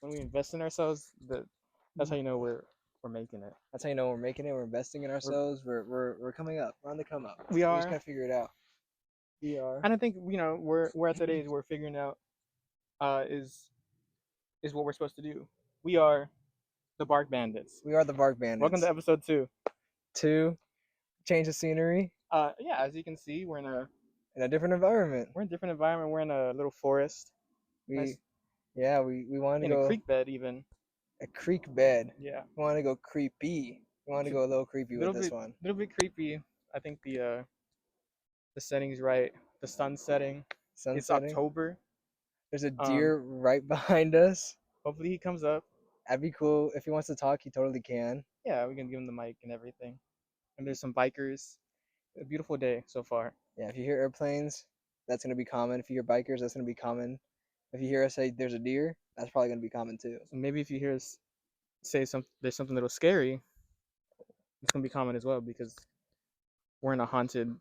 when we invest in ourselves, that's how you know we're making it. That's how you know we're making it. We're investing in We're, ourselves. We're coming up. We're on the come up. we We just are, gotta figure it out. We are. and I think we're at that age where figuring out is what we're supposed to do. We are the Bark Bandits. We are the Bark Welcome to Bandits. episode 2. Two, change the scenery Yeah, as you can see, in a different environment. we're in a different environment. We're in a little forest, nice We yeah, we want to in a go creek bed even. a creek bed. Yeah, We want to go creepy. We want it's to a go a little creepy with little this bit one. creepy. I think the setting's right. The sun's setting. Sun It's setting. October. There's a Um, deer right behind us. hopefully he comes up. That'd be cool. If he wants to talk, he totally can. Yeah, we can give him the mic and everything. And there's some bikers. A beautiful day so far. Yeah, if you hear airplanes, that's gonna be common. If you hear bikers, that's gonna be common. If you hear us say there's a deer, that's probably gonna be common too. So maybe if you hear us say there's something a little scary, it's gonna be common as well because we're in a haunted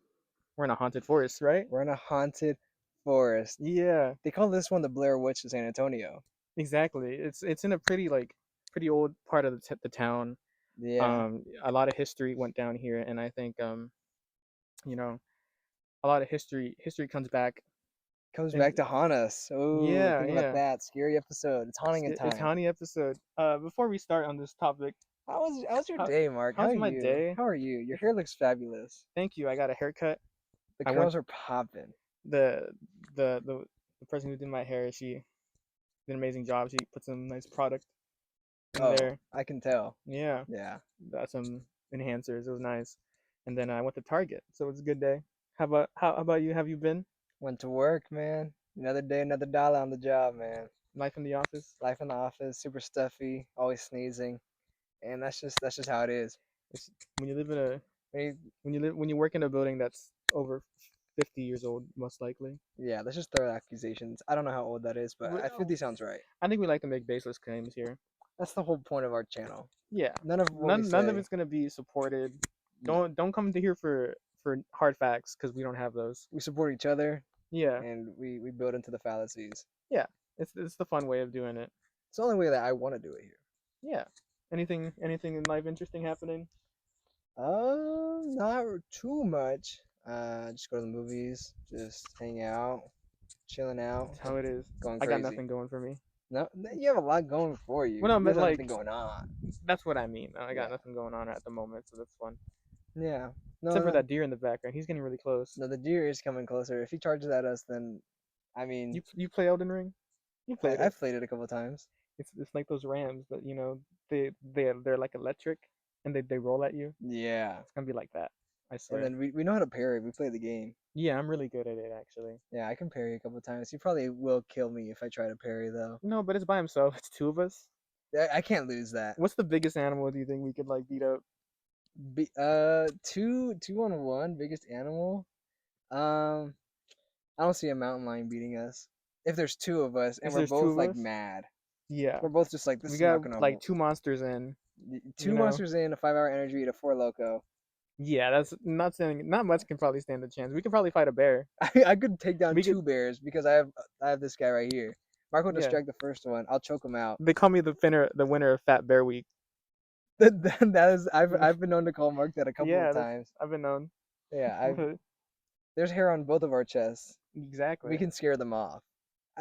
we're in a haunted forest, right? We're in a haunted forest. Yeah, They call this one the Blair Witch of San Antonio. exactly. It's in a pretty old part of the town. Yeah, A lot of history went down here, and I think you know, a lot of history comes back. comes And back to haunt us. Oh, yeah, think about yeah, that. Scary episode. It's haunting in it's time. haunting episode. Before we start on this topic, How's your how, day, Mark? How how's are my you? day? How are you? Your hair looks fabulous. Thank you. I got a haircut. The I went curls are popping. the the the the person who did my hair. She did an amazing job. She put some nice product in Oh, there. I can tell. Yeah, Yeah. got some enhancers. It was nice. And then I went to Target, so it was a good day. How about you? Have you been? Went to work, man. Another day, another dollar on the job, man. Life in the office? Life in the office, super stuffy, always sneezing, and that's just how it is. It's, when you live in a When you, when you work in a building that's over 50 years old, most likely. yeah, let's just throw accusations. I don't know how old that is, but I feel Well, these sounds right. I think we like to make baseless claims here. That's the whole point of our channel. Yeah, None of what we none of say. it's gonna be supported. No, Don't come to here for hard facts because we don't have those. we support each other, Yeah, and we build into the fallacies. yeah. It's the fun way of doing it. It's the only way that I want to do it here. Yeah. Anything in life interesting happening? Not too much. Just go to the movies, just hang out, chilling out, That's how it is. going I got crazy. nothing going for me. No, you have a lot going for you. Well, no, You but guys have like nothing going on. that's what I mean. I got Yeah, nothing going on at the moment, so that's fun. yeah. No, Except for no, that deer in the background. He's getting really close. no. The deer is coming closer. If he charges at us, then, I mean, You play Elden Ring? You played it. I've played it a couple times. It's like those rams that they're like electric and they roll at you. Yeah, It's gonna be like that. I and swear. then we know how to parry. We play the game. Yeah, I'm really good at it actually. Yeah, I can parry a couple times. He probably will kill me if I try to parry though. No, but it's by himself. It's two of us. I can't lose that. What's the biggest animal do you think we could like beat up? Two on one, biggest animal. Um, I don't see a mountain lion beating us. If there's two of us and If we're there's two both of like us? mad, Yeah. we're both just like this We is not got gonna like two monsters in, two you know. monsters in a 5 hour energy to four loco. Yeah, that's not saying not much can probably stand a chance. We could probably fight a bear. I could take down We could two bears because I have this guy right here. Mark will yeah. distract the first one. I'll choke him out. They call me the winner of Fat Bear Week. That is I've been known to call Mark that a couple of Yeah, times. I've been known. Yeah, I there's hair on both of our chests. We Exactly. can scare them off.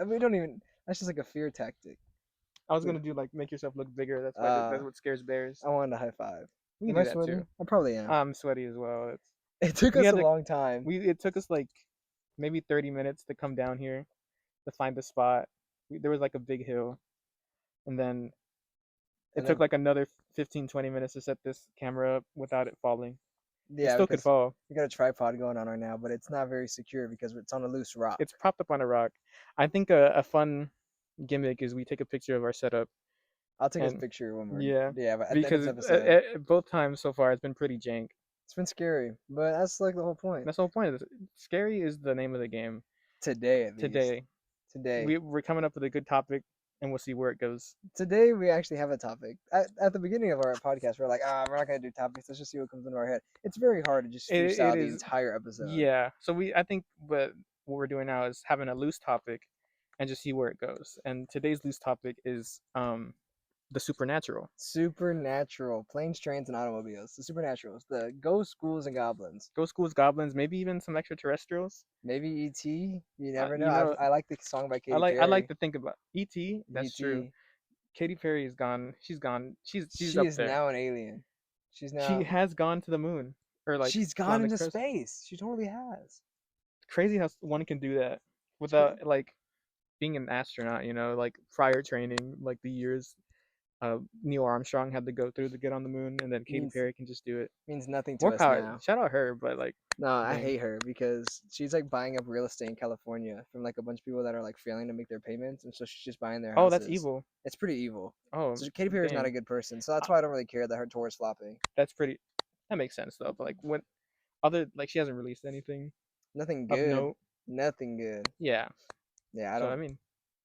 We don't even. That's just like a fear tactic. I was gonna do like make yourself look bigger. Uh, That's what scares bears. I wanted a high five. We can Am do I that too. sweating? I probably am. I'm sweaty as well. It took We us a had to long time. it took us like maybe 30 minutes to come down here to find the spot. There was like a big hill, and then it And took then, like another 15 20 minutes to set this camera up without it falling. It yeah, still could because fall. we got a tripod going on right now, but it's not very secure because it's on a loose rock. It's propped up on a rock. I think a fun gimmick is we take a picture of our setup I'll take his and picture when we're yeah, but at the end of because this episode. both times so far it's been pretty jank. It's been scary, but that's like the whole point. That's the whole point of this. Scary is the name of the game Today, at least. today. Today. We're coming up with a good topic and we'll see where it goes. Today we actually have a topic. At the beginning of our podcast, we're like, we're not gonna do topics. Let's just see what comes into our head. It's very hard to just freestyle It the is entire episode. yeah. So I think what we're doing now is having a loose topic and just see where it goes. And today's loose topic is the supernatural. Supernatural. Planes, trains, and automobiles. The supernaturals. The ghosts, ghouls, and goblins. Ghost schools, goblins, maybe even some extraterrestrials. Maybe E.T. You never know. You know, I like the song by Katy I like Perry. to think about ET. That's true. E.T. Katy Perry is gone. She's gone. She's She up is there. now an alien. She's She now. has gone to the moon, or like She's on gone the into crest. space. She totally has. Crazy how one can do that It's crazy. without like being an astronaut. You know, like prior training, like the years Neil Armstrong had to go through to get on the moon, and then Katy Means Perry can just do it. means nothing to More us power. now. Shout out her, but like, No, I dang. hate her because she's like buying up real estate in California from like a bunch of people that are like failing to make their payments, and so she's just buying their Oh, that's houses. evil. It's pretty evil. Oh, So Katy Perry's not a dang. good person, so that's Uh, why I don't really care that her tour is flopping. that's pretty. That makes sense though. But like when other like she hasn't released anything Nothing of good. note. Nothing good. Yeah. Yeah, I So I don't. mean,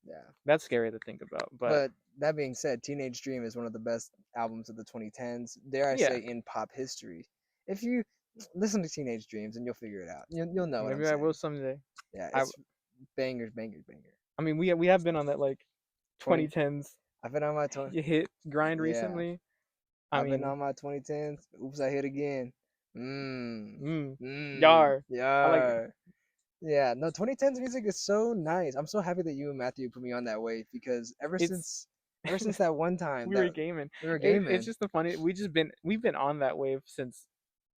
Yeah. that's scary to think about. But But that being said, Teenage Dream is one of the best albums of the 2010s, dare I yeah, say, in pop history. If you listen to Teenage Dreams, and you'll figure it out. You'll know what I'm maybe I will saying. someday. Yeah, I it's bangers, bangers, banger. I mean we have been on that like 20. 2010s I've been on my 20. hit grind Yeah, recently. I I've been mean, on my 2010s. Oops, I hit again. Mmm. mm, Mmm. yar. I like. Yeah. Yeah, no, 2010s music is so nice. I'm so happy that you and Matthew put me on that wave because It's ever since that one time we that were gaming. we were It's gaming. just the funny. We've been on that wave since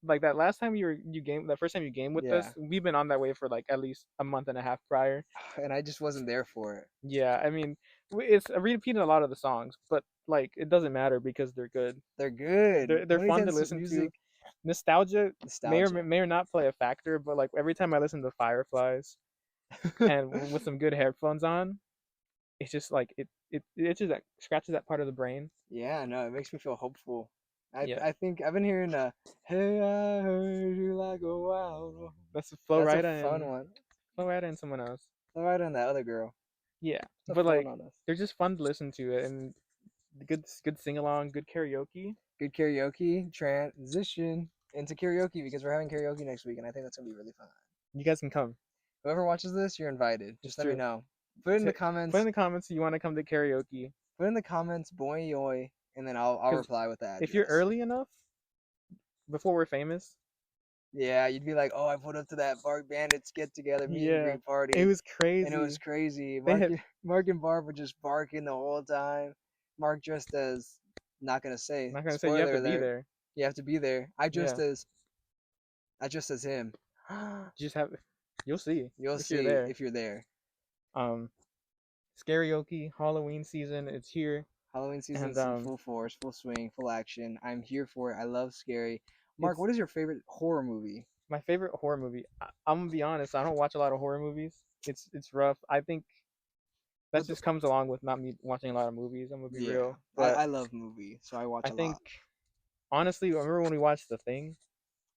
like that last time you game that first time you game with us. Yeah. We've been on that wave for like at least a month and a half prior. And I just wasn't there for it. Yeah, I mean, it's repeating a lot of the songs, but like it doesn't matter because they're good. They're good. They're fun to 2010s listen to. music, Nostalgia nostalgia. may or not play a factor, but like every time I listen to Fireflies and with some good headphones on, it's just like it just like scratches that part of the brain. Yeah, no, it makes me feel hopeful. Yeah, I think I've been hearing "Hey, I heard you like a wild one." that's That's a fun one. Flo Rida and someone else. Right on that other girl. Yeah, It's a but phone like on us. they're just fun to listen to and good sing along, good karaoke. Good karaoke transition into karaoke because we're having karaoke next week, and I think that's gonna be really fun. You guys can come. Whoever watches this, you're invited. It's Just let me true. know. Put it in the Put in comments. the comments if you want to come to karaoke. Put in the comments, boy yoy, and then I'll Because reply with the if you're address. early enough, before we're famous, Yeah, you'd be like, oh, I put up to that Barb Bandits get together meet and yeah, greet it party, was and it was crazy. crazy. They had Mark and Barb were just barking the whole time. Mark dressed as, not gonna I'm say, not gonna say you have spoiler to be alert, there. you have to be there. Yeah, I dressed as him. you just have. You'll see You'll if you're see there. if you're there. Um, karaoke, Halloween season, it's here, Halloween and season's in full force, full swing, full action. I'm here for it. I love scary. Mark, it's what is your favorite horror movie? my favorite horror movie. I'm gonna be honest, I don't watch a lot of horror movies. It's rough. I think that What the, just comes along with not me watching a lot of movies. I'm gonna be yeah, real, but I love movies, so I watch I a think lot. honestly, I remember when we watched The Thing.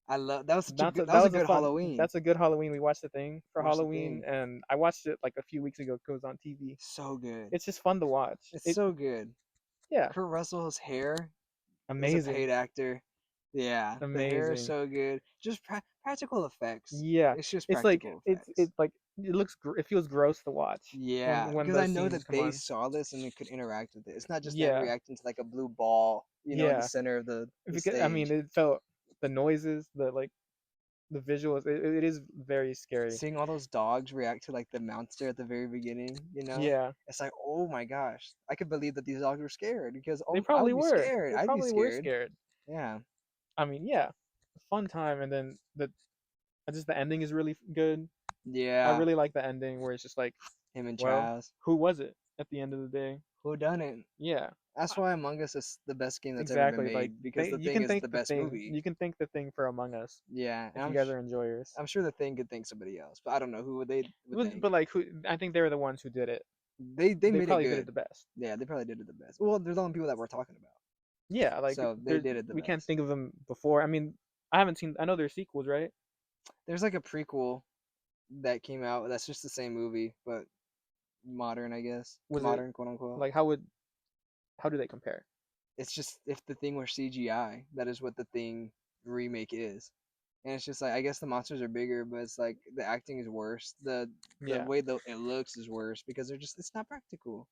I love that was such a That's good a, that that was a was a good fun. Halloween. That's a good Halloween. We watched The Thing for Watch the Halloween, thing. and I watched it like a few weeks ago because it was on TV. So good. It's just fun to watch. It's It so good. yeah, Kurt Russell's hair is a amazing, paid actor. Yeah, the hair is amazing. so good. Just practical effects. Yeah, It's just it's like practical effects. it's like it feels gross to watch Yeah, when because I those know scenes that come they on. saw this and they could interact with it. It's not just them Yeah, reacting to like a blue ball, in the yeah. center of the Because I mean, stage. it felt the noises, the visuals. It is very scary. Seeing all those dogs react to like the monster at the very beginning, Yeah, it's like, oh my gosh, I could believe that these dogs were scared because they I probably would be were. scared. They I'd be probably were scared. scared. Yeah, I mean, yeah, fun time, and then just the ending is really good. I yeah, really like the ending where it's just like, him and well, Chaz. who was it at the end of the day? Who done it? Yeah, That's why Among Us is the best game that's ever been exactly. Like made because the you thing can is thank the the best thing. movie. You can thank the thing for Among Us Yeah, and if you guys are enjoyers. I'm sure the thing could thank somebody else, but I don't know who would they would But thank. like, who? I think they were the ones who did it. They They made it probably did it good. the best. Yeah, they probably did it the best. Well, they're the only people that we're talking about, Yeah, like so they did it the we can't best. think of them before. I mean, I haven't seen. I know there's sequels, right? There's like a prequel that came out that's just the same movie, but modern, I guess. Was it Modern, quote unquote. like how do they compare? It's just if the thing were CGI, that is what the thing remake is. and it's just like I guess the monsters are bigger, but it's like the acting is worse. The Yeah. way it looks is worse because it's not practical.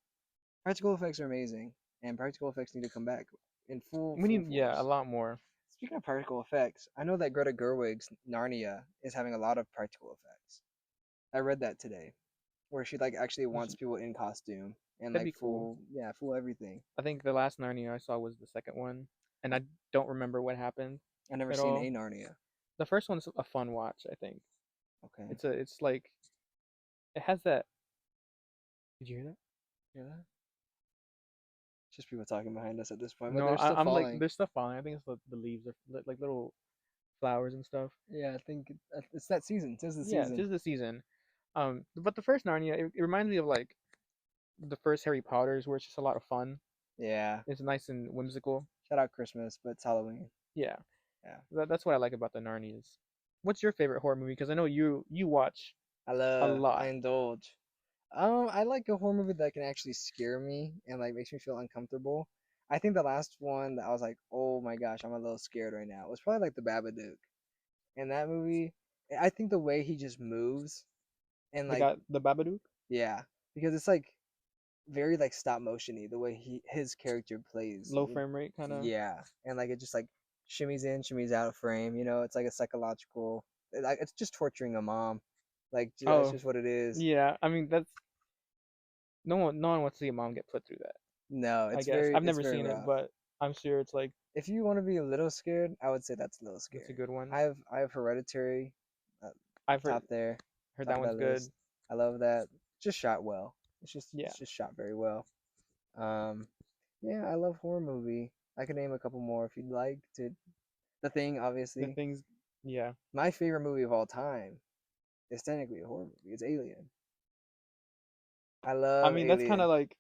Practical effects are amazing, and practical effects need to come back in We full need, yeah, a force. lot more. Speaking of practical effects, I know that Greta Gerwig's Narnia is having a lot of practical effects. I read that today, where she like actually wants Which- people in costume and That'd like be cool. full everything. I think the last Narnia I saw was the second one, and I don't remember what happened I never at seen all. a Narnia. The first one's a fun watch, I think. Okay, It's like it has that. Did you hear that? hear that? It's just people talking behind us at this point, but No, they're still I'm like falling. there's stuff falling. I think it's the leaves are like little flowers and stuff. Yeah, I think it's that season. It's the Yeah, season. tis the season. But the first Narnia, it reminds me of like the first Harry Potter's, where it's just a lot of fun. Yeah. It's nice and whimsical. Shout out Christmas, but it's Halloween. Yeah, Yeah. that's what I like about the Narnias. What's your favorite horror movie? Because I know you watch a I lot. indulge. I like a horror movie that can actually scare me and like makes me feel uncomfortable. I think the last one that I was like, oh my gosh, I'm a little scared right now, was probably like the Babadook. In that movie, I think the way he just moves and They like got the Babadook, yeah, because it's like very like stop motiony the way his character plays. low frame rate kind of. Yeah, and like it just like shimmies in, shimmies out of frame. You know, it's like a psychological. Like it's just torturing a mom. Like that's Oh, just what it is. yeah. I mean that's no one wants to see a mom get put through that. No, I guess I've it's never very seen it, rough. but I'm sure it's like If you want to be a little scared, I would say that's a little that's a scary. good one. I have Hereditary, uh, I've top there, heard top that of one's that good. list. I love that. Just shot well. Yeah, It's just shot very well. Um, yeah, I love horror movie. I can name a couple more if you'd like to. The Thing, the obviously. things. Yeah, My favorite movie of all time is technically a horror movie. It's Alien. I I love mean that's kind Alien. of like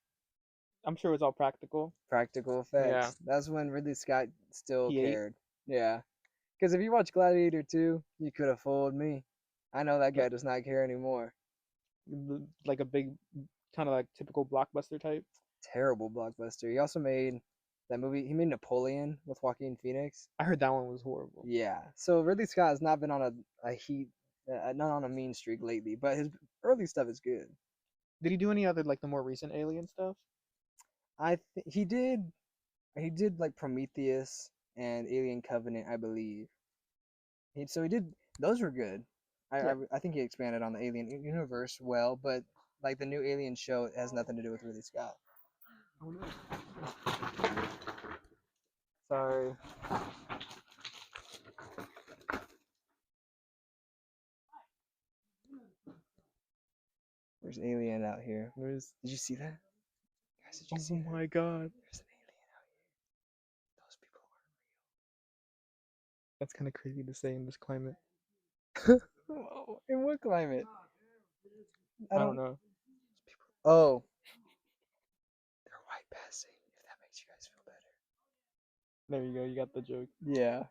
I'm sure it's all practical. Practical Yeah, effects. That's when Ridley Scott still he ate cared. Yeah. Because if you watch Gladiator 2, you could have fooled me. I know that the, guy does not care anymore. like a big kind of like typical blockbuster type. Terrible blockbuster. He also made that movie. He made Napoleon with Joaquin Phoenix. I heard that one was horrible. Yeah. So Ridley Scott has not been on a heat, not on a mean streak lately, but his early stuff is good. Did he do any other like the more recent Alien stuff? He did like Prometheus and Alien Covenant, I believe. So he did those were good. Yeah. I think he expanded on the Alien universe well, but like the new Alien show has nothing to do with Ridley Scott. Oh, no. Sorry. There's Alien out here. There's. Did you see that? Guys, did you Oh see that? my god. There's an alien out here. Those people That's kind of crazy to say in this climate. are real. In what climate? I I don't don't. know. Oh, they're white passing. If that makes you guys feel better. There you go. You got the joke. Yeah.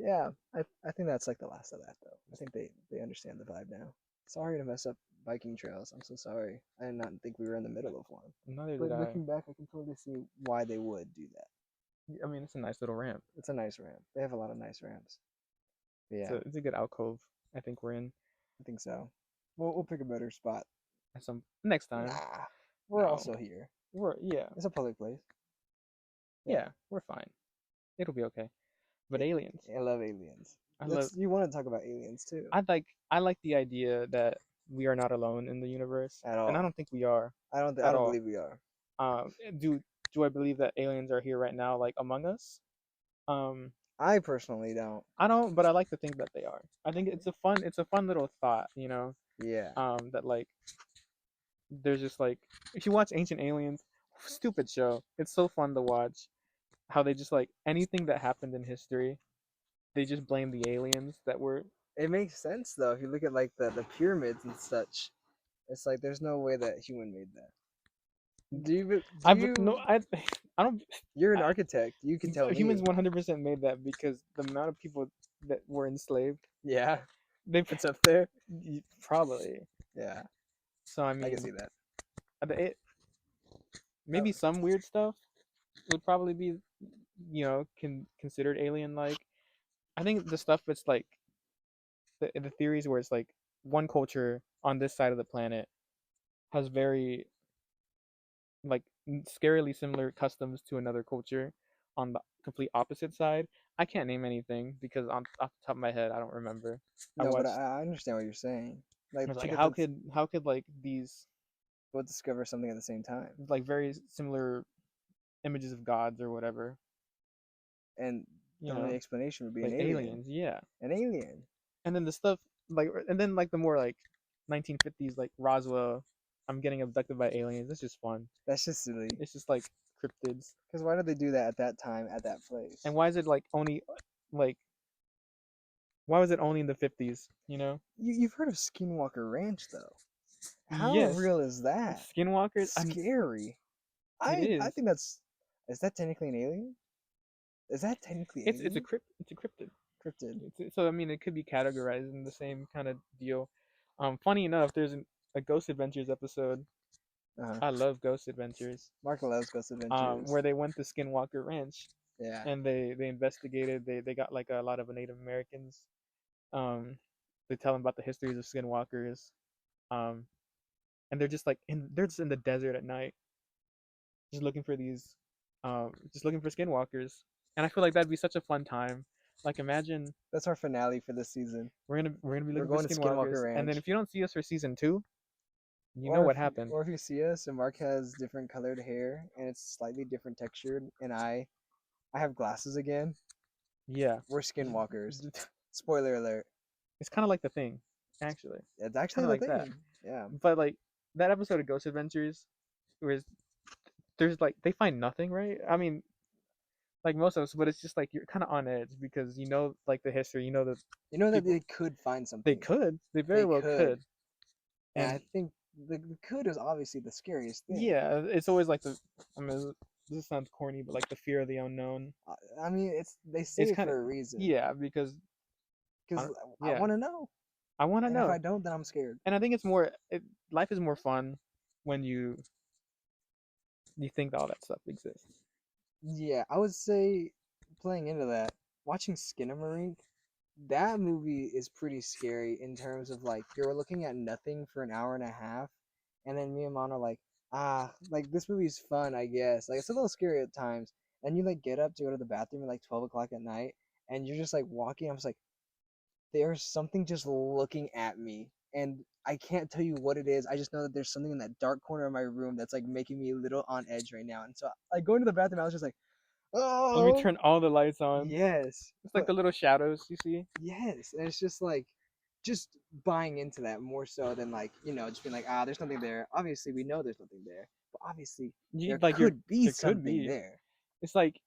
Yeah. I think that's like the last of that though. I think they understand the vibe now. Sorry to mess up biking trails. I'm so sorry. I did not think we were in the middle of one. Neither But did I. looking back, I can totally see why they would do that. I mean, it's a nice little ramp. It's a nice ramp. They have a lot of nice ramps. But yeah, It's a good alcove. I think we're in I think so. We'll pick a better spot. at some next time. Nah, we're No, also here. yeah, It's a public place. yeah, we're fine. It'll be okay. But aliens, I love aliens. I love. Let's. You want to talk about aliens too? I like the idea that we are not alone in the universe, At and I all? don't think we are I at don't all. believe we are. Do I believe that aliens are here right now, like among us? Um, I personally don't. I don't, but I like to think that they are. I think it's a fun little thought, Yeah. that like there's just like if you watch Ancient Aliens, stupid show. It's so fun to watch how they just like anything that happened in history, they just blame the aliens that were. It makes sense though if you look at like the pyramids and such. It's like there's no way that human made that. Do I've you? no, I don't. You're an I, architect. You can tell me. humans 100% made that because the amount of people that were enslaved, Yeah, they it's up there. probably. Yeah, So I I can see mean, that. it, Uh, maybe some weird stuff would probably be, considered alien like. I think the stuff that's like the theories where it's like one culture on this side of the planet has very like scarily similar customs to another culture on the complete opposite side. I can't name anything because off the top of my head I don't remember. I No, but watched. I understand what you're saying. Like It's to like get that, how could like these both discover something at the same time, like very similar images of gods or whatever, and you the only know, explanation would be an like alien. aliens, yeah. An alien. And then the stuff like and then like the more like 1950s like Roswell, I'm getting abducted by aliens. It's just fun. That's just silly. It's just like cryptids. Because why did they do that at that time at that place? And why is it like only like why was it only in the 50s, you know? You've heard of Skinwalker Ranch though. How Yes, real is that? skinwalkers. I'm. Scary. It I is. think that's, is that technically an alien? Is that technically alien? It's a cryptid. Cryptid. So I mean, it could be categorized in the same kind of deal. Funny enough, a Ghost Adventures episode. Uh-huh. I love Ghost Adventures. Mark loves Ghost Adventures. Where they went to Skinwalker Ranch Yeah. and they investigated. They got like a lot of Native Americans. Um, they tell them about the histories of Skinwalkers. Um, and they're just in the desert at night, just looking for these, just looking for Skinwalkers. And I feel like that'd be such a fun time. Like imagine That's our finale for this season. we're gonna be We're looking for going to Skinwalkers, Skinwalker and then Ranch. if you don't see us for season two, you know what happened. Or if you see us and Mark has different colored hair and it's slightly different textured and I have glasses again, Yeah, we're Skinwalkers. Spoiler alert. it's kind of like the thing, actually, It's kind actually of the like that. thing. Yeah. But like that episode of Ghost Adventures, where there's like they find nothing, right? I mean, like most of us, but it's just like you're kind of on edge because you know like the history, you know the You know that people they could find they something. could, they very They well could. could, And and I think the could is obviously the scariest thing. yeah, it's always like the. I mean, this sounds corny, but like the fear of the unknown. I mean, they say It's it kind of for a reason. yeah because Because I yeah want to know. I want to And if I know, don't, then I'm scared. and I think it's more life is more fun when you think all that stuff exists. Yeah, I would say playing into that, watching Skinamarink, that movie is pretty scary in terms of like you're looking at nothing for an hour and a half, and then me and Mon are like, like this movie's fun, I guess. Like it's a little scary at times. And you like get up to go to the bathroom at like 12 o'clock at night, and you're just like walking. I'm just like, there's something just looking at me, and I can't tell you what it is. I just know that there's something in that dark corner of my room that's like making me a little on edge right now. And so like going to the bathroom, I was just like, Let me oh turn all the lights on. yes, It's like but the little shadows you see. yes, and it's just like just buying into that more so than like just being like, there's nothing there. Obviously we know there's nothing there, but obviously You there like you're could be there could something be. there. It's like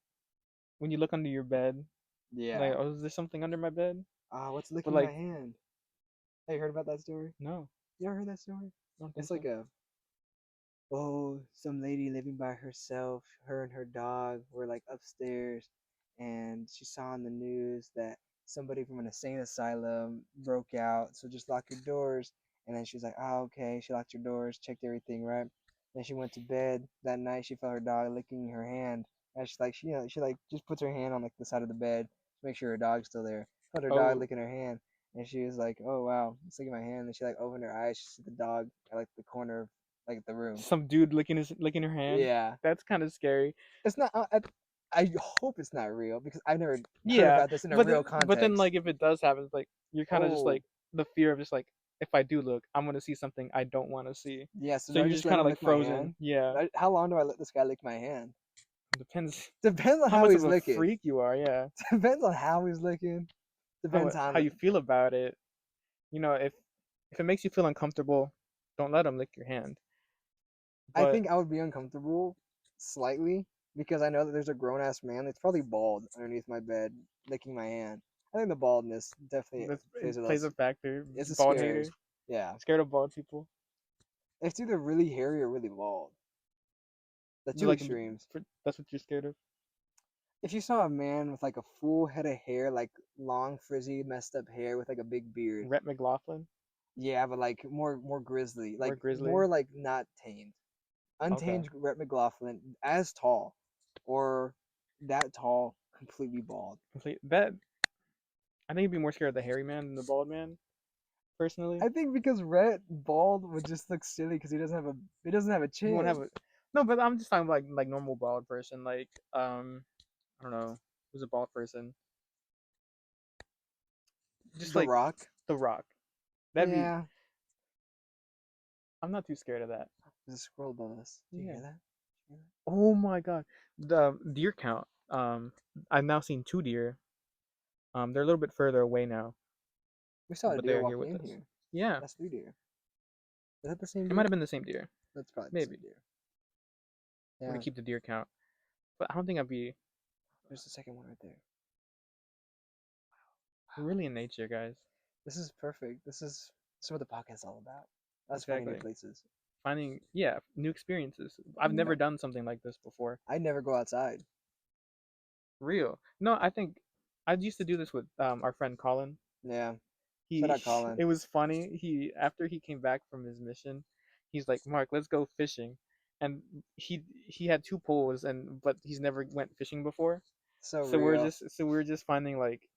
when you look under your bed, Yeah. like oh, is there something under my bed? What's But licking my like hand? Have you heard about that story? no, You ever heard that story? I don't think It's so. like some lady living by herself, her and her dog were like upstairs, and she saw on the news that somebody from an insane asylum broke out, so just lock your doors. And then she was like, oh, okay. She locked her doors, checked everything, right? Then she went to bed that night. She felt her dog licking her hand. And she's like, she like just puts her hand on like the side of the bed to make sure her dog's still there. Felt her dog Oh, licking her hand. And she was like, oh wow, it's licking my hand. And she like opened her eyes. She see the dog at like the corner of like the room. some dude licking her hand. Yeah, That's kind of scary. it's not. I hope it's not real because I've never heard Yeah, about this in a real but then context. like if it does happen, it's like you're kind of just Oh, like the fear of just like if I do look, I'm gonna see something I don't want to see. yeah. So So do I you're just just let kind of him like lick my frozen. hand? Yeah, How long do I let this guy lick my hand? depends Depends on how how much of he's a licking. freak you are. Yeah, Depends on how he's licking. Depends how on. you feel about it. You know, if it makes you feel uncomfortable, don't let them lick your hand. I But think I would be uncomfortable slightly because I know that there's a grown ass man that's probably bald underneath my bed licking my hand. I think the baldness definitely it plays a little. plays a factor. It's a Bald scary. hater, Yeah, scared of bald people. it's either really hairy or really bald. The You two like extremes. that's what you're scared of. If you saw a man with like a full head of hair, like long, frizzy, messed up hair with like a big beard, Rhett McLaughlin, yeah, but like more grizzly, more like grizzly. more like not tamed, Okay. untamed Rhett McLaughlin, as tall, or that tall, completely bald. Complete that I think you'd be more scared of the hairy man than the bald man, personally. I think because Rhett bald would just look silly because he doesn't have a You won't chin. have a no, but I'm just talking like normal bald person, like I don't know who's a bald person, just The like Rock. The Rock. That'd be. Yeah. I'm not too scared of that. There's a squirrel above us. Do you Yeah. hear that? Do you hear Oh my god, the deer count. I've now seen 2 deer. They're a little bit further away now, We saw a but deer they're here walking with in us. here. Yeah, That's 3 deer. Is that the same it might deer? have been the same deer. That's probably the Maybe. same deer. I'm gonna Yeah. keep the deer count, but I don't think I'd be. There's the second one right there. We're really in nature, guys. This is perfect. This is what the podcast's all about. That's finding new Exactly. places. Finding new experiences. I've Yeah. never done something like this before. I never go outside. Real. No, I think I used to do this with our friend Colin. Yeah. Shout He out Colin. it was funny. He after he came back from his mission, he's like, "Mark, let's go fishing." And he had 2 poles but he's never went fishing before. So So we're real. just finding like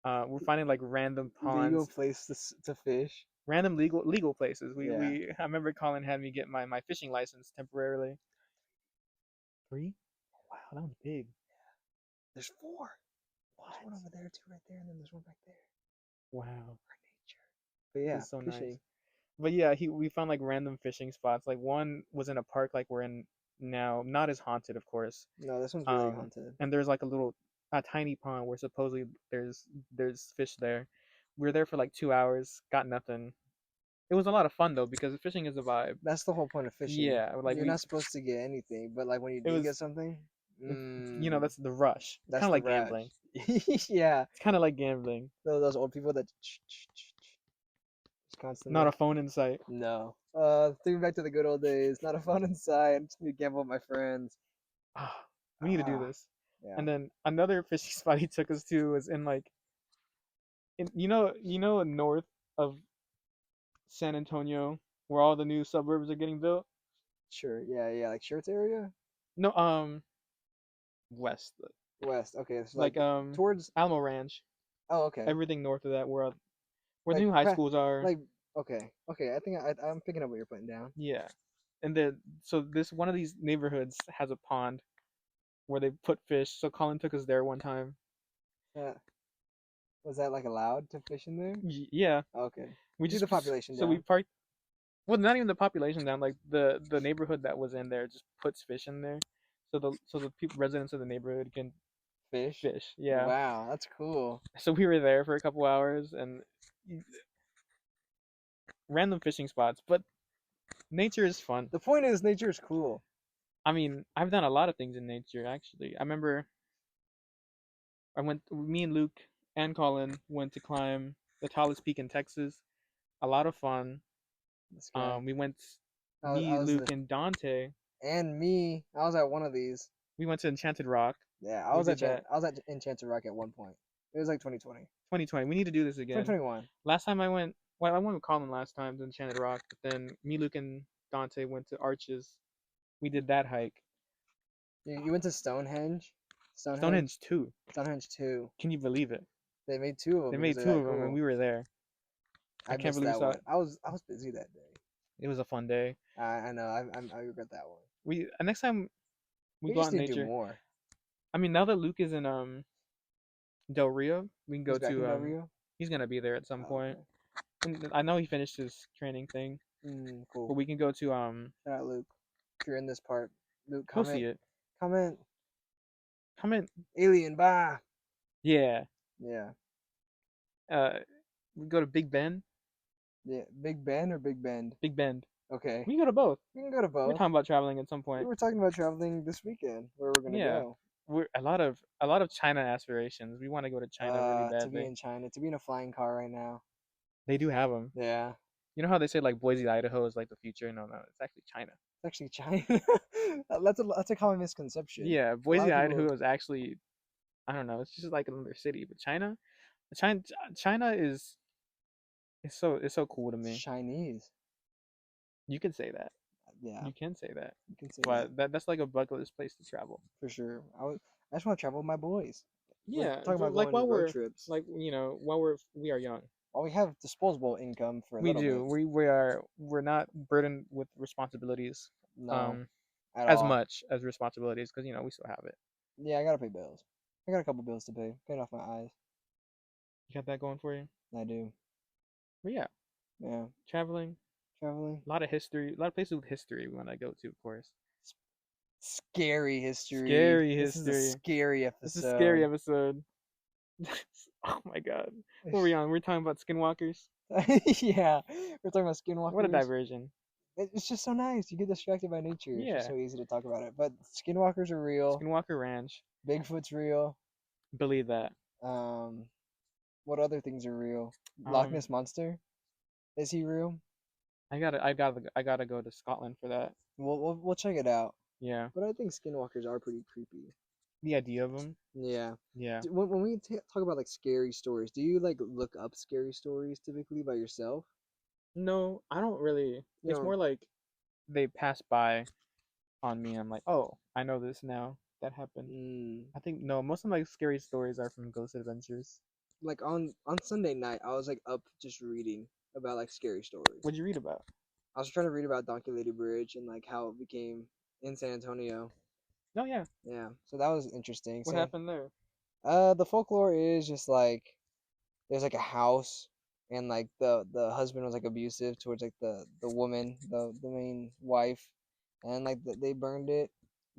we're finding like random Legal ponds, place to fish. random legal places. Yeah. I remember Colin had me get my fishing license temporarily. 3? Wow, that was big. There's 4. What? There's one over there, 2 right there, and then there's one back there. Wow. For nature. But yeah, It's so fishing. nice. But yeah, we found like random fishing spots. Like one was in a park like we're in now, not as haunted, of course. No, this one's really haunted. And there's like a tiny pond where supposedly there's fish there. We were there for like 2 hours, got nothing. It was a lot of fun though because fishing is a vibe. That's the whole point of fishing. Yeah, like You're not supposed to get anything, but like when you it do was get something, that's the rush. Kind that's of the like rush. gambling. Yeah, It's kind of like gambling. those old people that just Not constantly. a phone in sight. No. Thinking back to the good old days. Not a phone inside. Just need to gamble with my friends. Ah, we need to do Ah, this. yeah. And then another fishing spot he took us to was in like north of San Antonio where all the new suburbs are getting built. Sure. Yeah, yeah. Like Shirts area. No, west, West. Okay, so like like towards. Alamo Ranch, Oh, okay. everything north of that where the Like new high schools are. like. Okay. Okay. I think I'm picking up what you're putting down. Yeah, and then so this one of these neighborhoods has a pond where they put fish. So Colin took us there one time. Yeah. Was that like allowed to fish in there? Yeah, Okay. we Keep just the population so we down. parked. Well, not even the population down. Like the neighborhood that was in there just puts fish in there, so the people residents of the neighborhood can Fish. fish. Yeah. Wow, that's cool. So we were there for a couple hours and random fishing spots, but nature is fun. The point is, nature is cool. I mean, I've done a lot of things in nature actually. I remember me and Luke and Colin went to climb the tallest peak in Texas. A lot of fun. This guy. We went, I me, was Luke, and Dante. and me. I was at one of these. We went to Enchanted Rock. Yeah, We did that. I was at Enchanted Rock at one point. It was like 2020. 2020. We need to do this again. 2021. Last time I went, well, I went with Colin last time to Enchanted Rock, but then me, Luke, and Dante went to Arches. We did that hike. You went to Stonehenge? Stonehenge 2. Stonehenge 2. Can you believe it? They made 2 of them. They because made they're 2 that of them, and cool. we were there. I can't missed believe we that saw one. it. I was busy that day. It was a fun day. I know. I regret that one. Next time we go just out in need to do nature. more. I mean, now that Luke is in Del Rio, we can go He's back in Del to Rio? He's gonna be there at some Oh, point. okay. And I know he finished his training thing, Cool. but we can go to Shout out Luke. If you're in this part, Luke, go see it. Comment. Alien, bye. Yeah. Yeah. We go to Big Bend. Yeah. Big Ben or Big Bend? Big Bend. Okay. We can go to both. We can go to both. We're talking about traveling at some We point. were talking about traveling this weekend. Where we're gonna Yeah. go? We're a lot of China aspirations. We want to go to China really To be badly. in China, to be in a flying car right now. They do have them. Yeah. You know how they say like Boise, Idaho is like the future? No, it's actually China. It's actually China. That's a common misconception. Yeah, A lot Boise, of people- Idaho is actually, I don't know, it's just like another city. But China is it's so cool to me. Chinese. You can say that. Yeah. You can say that. You can say But that's like a bucket list place to travel. for sure. I just want to travel with my boys. We're Yeah, talking about like going to while road we're trips. like we are young. Well, we have disposable income for a We little do. bit. We're not burdened with responsibilities No, um at as all. much as responsibilities because we still have it. Yeah, I gotta pay bills. I got a couple bills to pay. Paying off my eyes. You got that going for you. I do. But yeah, Yeah, traveling, traveling. a lot of history, a lot of places with history we want to go to, of course. Scary history. Scary This is a history. scary This is a scary episode. episode. Oh my god. What were we on? We're talking about skinwalkers. Yeah, we're talking about What a skinwalkers. diversion. It's just so nice. You get distracted by nature. It's just Yeah. so easy to talk about it. But skinwalkers are real. Skinwalker Ranch. Bigfoot's real. Believe that. Um, what other things are real? Loch Um, Ness monster. Is he real? I gotta go to Scotland for that. We'll check it out. Yeah. But I think skinwalkers are pretty creepy. The idea of them. Yeah. Yeah. When we talk about like scary stories, do you like look up scary stories typically by yourself? No, I don't really. You It's know, more like they pass by on me. I'm like, oh, I know this now. That happened. mm, I think no. Most of my scary stories are from Ghost Adventures. like on Sunday night, I was like up just reading about like scary stories. What'd you read about? I was trying to read about Donkey Lady Bridge and like how it became in San Antonio. Oh yeah. Yeah, so that was interesting. What So, happened there? the folklore is just like there's like a house, and like the husband was like abusive towards like the woman, the main wife, and like they burned it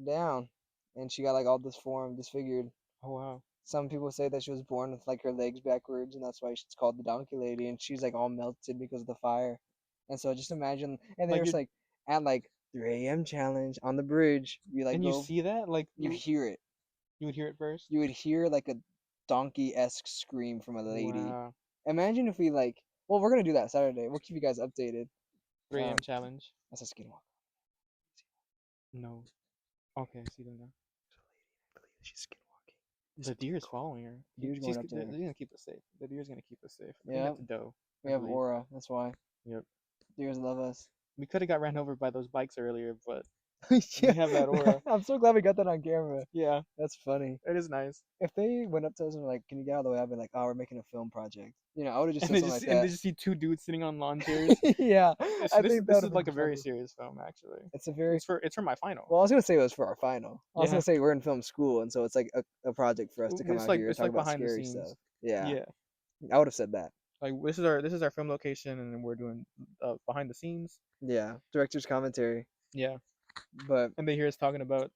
down, and she got like all disfigured. Oh wow. Some people say that she was born with like her legs backwards, and that's why she's called the Donkey Lady, and she's like all melted because of the fire. And so just imagine, and Like there's you like at like 3 a.m. challenge on the bridge, you like and you go, see that like you hear it, you would hear it first. you would hear like a donkey-esque scream from a lady. Wow. Imagine if we like, well, we're gonna do that Saturday. We'll keep you guys updated. 3 a.m. challenge. That's a skinwalker. No. Okay, I see them now. I believe she's skinwalking. The deer is following her. Deer's going up to They're her. gonna keep us safe. The deer's gonna keep us safe. I think Yeah, that's a doe. we I have believe. aura. That's why Yep. deers love us. We could have got ran over by those bikes earlier, but Yeah, we have that aura. I'm so glad we got that on camera. Yeah, That's funny. it is nice. If they went up to us and were like, "Can you get out of the way?" I'd be like, "Oh, we're making a film project." You know, I would have just And said they something just like and they that. just see two dudes sitting on lawn chairs. Yeah, This I this think that this would is have like been a very funny. serious film, actually. It's a very It's for my final. well. I was gonna say it was for our final. I was Yeah, gonna say we're in film school, and so it's like a project for us to come out here and it's talk like about behind the scary stuff. scenes. Yeah, Yeah, I would have said that. like this is our film location, and we're doing behind the scenes. Yeah, director's commentary. Yeah, But and they hear us talking about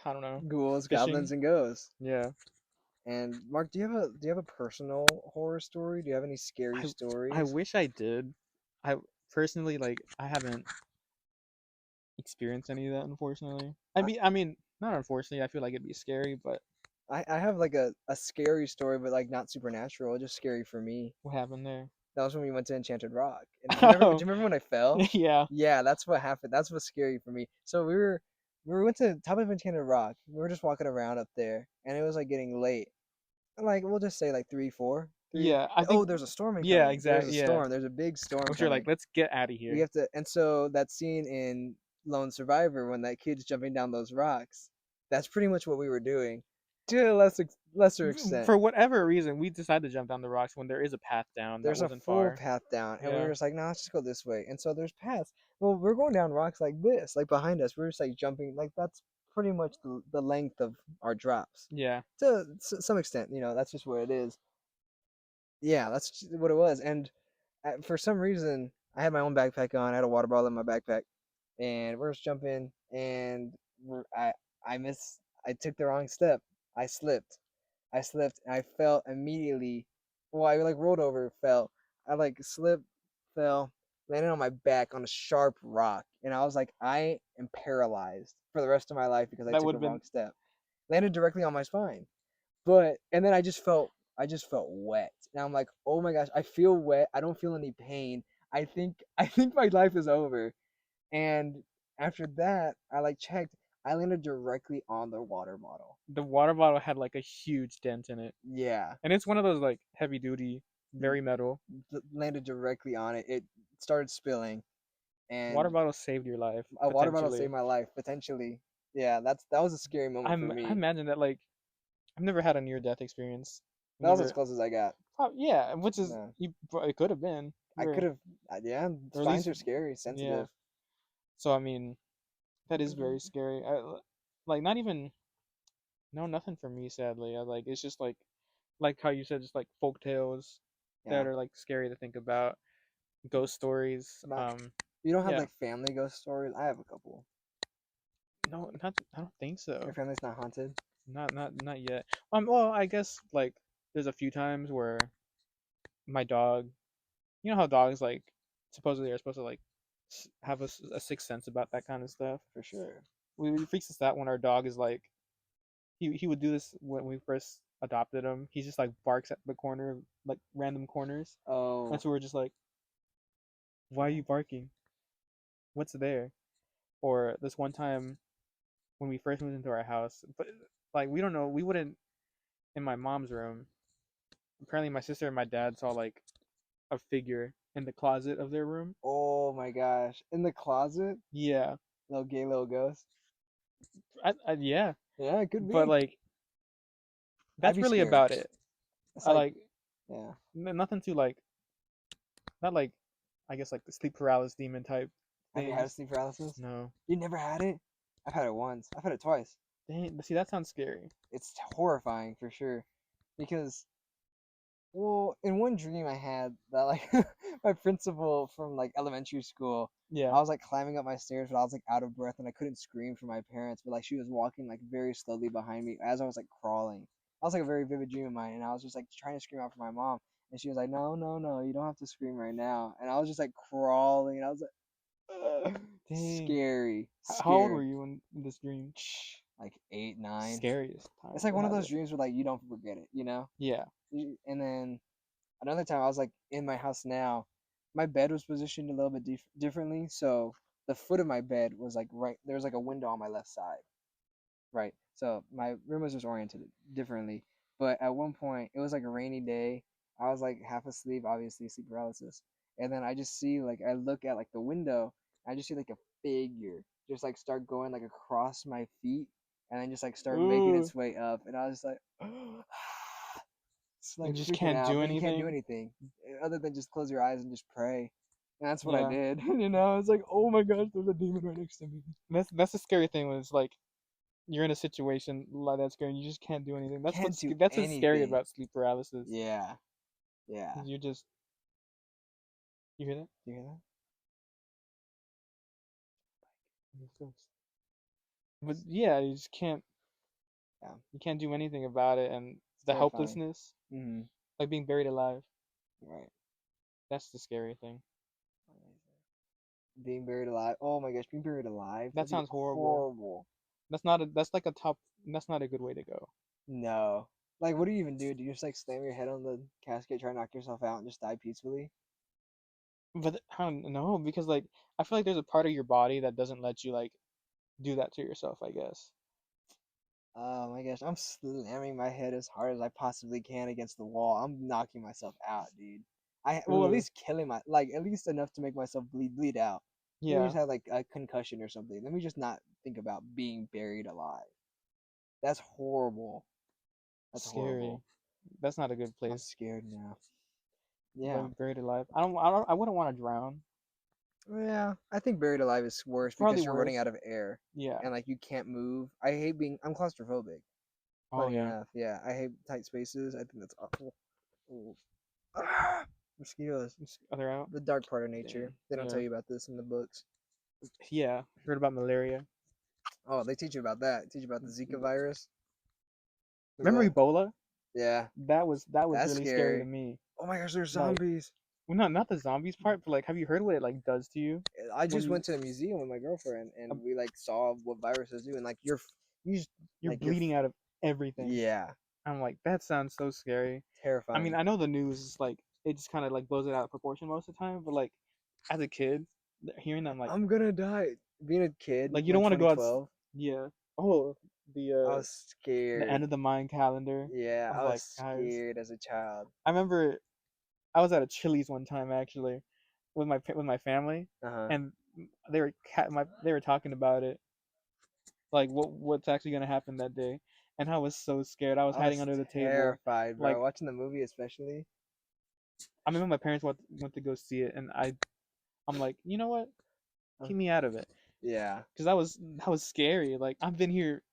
I don't know ghouls, goblins, fishing. and ghosts. Yeah, And Mark, do you have a personal horror story? Do you have any scary I I stories? wish I did. I personally I haven't experienced any of that, unfortunately. I, I mean, not unfortunately. I feel like it'd be scary, but I have like a scary story, but like not supernatural, just scary for me. what happened there? That was when we went to Enchanted Rock. And do Oh, you remember when I fell? yeah. Yeah, that's what happened. That's what's scary for me. So we went to the top of Enchanted Rock. We were just walking around up there, and it was like getting late. Like we'll just say like 3, 4, 3. Yeah, I Oh, think there's a storm yeah, incoming. There's a exactly. Yeah. storm. There's a big storm Which you're coming. like, let's get out of We here. have to, and so that scene in Lone Survivor when that kid's jumping down those rocks, that's pretty much what we were doing, to a lesser extent. For whatever reason, we decided to jump down the rocks when there is a path down that There's a wasn't full far. path down, and we Yeah. were just like, no, let's just go this way. And so there's paths. Well, we're going down rocks like this, like behind us. We're just like jumping, like that's pretty much the length of our drops Yeah. to some extent. That's just where it is. Yeah, that's what it was. And for some reason, I had my own backpack on. I had a water bottle in my backpack, and we're just jumping, and I missed. I took the wrong step. I slipped. I slipped, and I fell immediately. Well, I like rolled over, fell. I like slipped, fell, landed on my back on a sharp rock, and I was like, I am paralyzed for the rest of my life because I That took would a have wrong been step. Landed directly on my spine. And then I just felt wet. And I'm like, oh my gosh, I feel wet. I don't feel any pain. I think my life is over. And after that, I like checked. I landed directly on the water bottle. the water bottle had like a huge dent in it. Yeah, And it's one of those like heavy duty, very metal. landed directly on it. It started spilling, and Water bottle saved your life, a water bottle potentially. saved my life potentially. Yeah, that was a scary moment for I me. imagine that like I've never had a near death experience. I've That was as never. close as I got. Yeah, which is No, it could have been. I Or could have. Yeah, or at spines least are scary, yeah. sensitive. So I mean, that is very scary. Like not even no nothing for me sadly. I like it's just like how you said, just like folk tales Yeah, that are like scary to think about, ghost stories. not. You don't have Yeah, like family ghost stories. I have a couple. no, not I don't think Your so. family's not haunted. Not yet. Well, I guess like there's a few times where my dog, you know how dogs like supposedly are supposed to like have a sixth sense about that kind of stuff. For sure. We freaks us out when our dog is like he would do this when we first adopted him. He just like barks at the corner, like random corners. And Oh, so we're just like, why are you barking? What's there? Or this one time when we first moved into our house, but like we don't know, we wouldn't in my mom's room. Apparently, my sister and my dad saw like a figure in the closet of their room. oh my gosh! In the closet, Yeah, little gay little ghost. yeah, Yeah, it could but be. like I'd that's be really scared. about it. It's I like, like yeah. nothing too like not like I guess like the sleep paralysis demon type Have you had things. sleep paralysis? No, You never had it? I've had it once. I've had it twice. dang, see that sounds scary. It's horrifying for sure. Because, well, in one dream I had that like my principal from like elementary school, Yeah. I was like climbing up my stairs, but I was like out of breath and I couldn't scream for my parents, but like she was walking like very slowly behind me as I was like crawling. That was like a very vivid dream of mine, and I was just like trying to scream out for my mom, and she was like, "No, no, no, you don't have to scream right now." And I was just like crawling, and I was like, "Ugh." Dang. Scary, How old were scared, you in this dream? like 8, 9. Scariest time It's like to one of have those it. dreams where like you don't forget it, you know? Yeah. And then another time I was like in my house now, my bed was positioned a little bit differently. So the foot of my bed was like right there was like a window on my left side, right? So my room was just oriented differently. But at one point, it was like a rainy day. I was like half asleep, obviously sleep paralysis. And then I just see like I look at like the window, I just see like a figure just like start going like across my feet, and then just like start making Ooh. its way up. And I was just like, it's You like just freaking can't out, do but you can't do anything. anything other than just close your eyes and just pray. And that's what I Yeah. did. You know, it's like, oh my gosh, there's a demon right next to me. That's the scary thing when it's like you're in a situation like that scary and you just can't do anything. Can't do That's what's scary anything. about sleep paralysis. Yeah, yeah. 'Cause you're just you hear that? Do you hear that? But yeah, Yeah, you can't do anything about it, and it's the terrifying. helplessness, Mm-hmm. like being buried alive. Right. That's the scary thing. Being buried alive. Oh my gosh, being buried alive. That That'd be sounds horrible. horrible. That's like a top. That's not a good way to go. No. Like, what do you even do? Do you just like slam your head on the casket, try to knock yourself out, and just die peacefully? But I don't know because like I feel like there's a part of your body that doesn't let you like do that to yourself. I guess. Oh my gosh, I'm slamming my head as hard as I possibly can against the wall. I'm knocking myself out, dude. Well, at Ugh. least killing my like at least enough to make myself bleed out. Let me Yeah. just have like a concussion or something. Let me just not think about being buried alive. That's horrible. That's Scary. horrible. That's not a good I'm place. scared now. Yeah. But buried alive. I wouldn't want to drown. Yeah, I think buried alive is worse Probably because you're running worse. out of air Yeah. and like you can't move. I hate being. I'm claustrophobic. Oh Funny yeah. enough, yeah, I hate tight spaces. I think that's awful. Ooh. Ah, mosquitoes. Other out. The dark part of nature. Dang. They don't tell Yeah. you about this in the books. Yeah. Heard about malaria. Oh, they teach you about that. Teach you about the Zika virus. Is Remember that? Ebola? Yeah, That was that's really scary to scary. me. Oh my gosh, there's Like, zombies. well, not the zombies part, but like, have you heard what it like does to you I when just went to a museum with my girlfriend uh, and we like saw what viruses do and like you just you're like bleeding out of everything? yeah, I'm like, that sounds so scary. I mean, terrifying. I know the news is like it just kind of like blows it out of proportion most of the time, but like as a kid, hearing them I'm gonna die. Being a kid like you in don't want to go out. 2012, Yeah. Oh, the I was the end scared. of the Mayan calendar. Yeah, I was I was like, guys, scared as a child. I remember I was at a Chili's one time actually with my family, Uh-huh. and they were talking about it, like what's actually gonna happen that day, and I was so scared. I was I hiding was under the table. terrified, bro. Like, Watching the movie, especially. I remember my parents went to go see it, and I'm like, you know what? Uh, Keep me out of it, Yeah. because that was scary. Like, I've been here,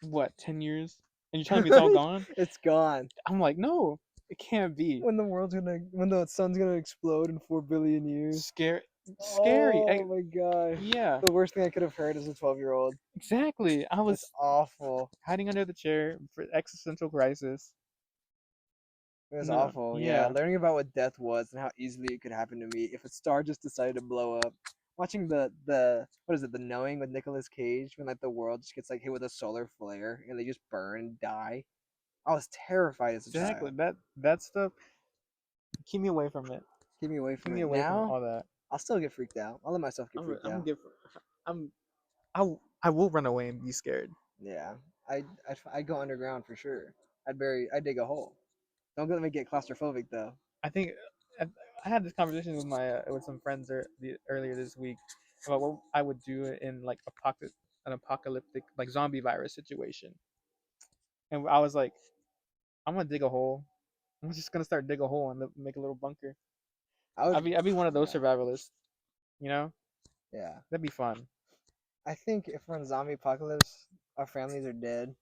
what, 10 years, and you're telling me it's all gone? It's gone. I'm like, no, it can't be. When the sun's gonna explode in 4 billion years. Scary, scary. Oh my god. Yeah, The worst thing I could have heard as a 12-year-old. exactly. I That's was awful. hiding under the chair for existential crisis. It was No, awful. Yeah, yeah, learning about what death was and how easily it could happen to me if a star just decided to blow up. Watching the what is it, The Knowing with Nicolas Cage, when like the world just gets like hit with a solar flare and they just burn and die. I was terrified as a exactly. child. That stuff. Keep me away from it. Keep me away Keep from me it. away from Now, all that. I'll still get freaked out. I'll let myself get I'm freaked I'm gonna out. give. I'm. I will run away and be scared. Yeah, I'd go underground for sure. I'd dig a hole. Don't let me get claustrophobic though. I think I, I had this conversation with my with some friends earlier this week about what I would do in like an apocalyptic like zombie virus situation, and I was like, I'm gonna dig a hole. I'm just gonna start dig a hole and make a little bunker. I would, I'd be one of those yeah, survivalists. You know, yeah. that'd be fun. I think if we're in zombie apocalypse, our families are dead.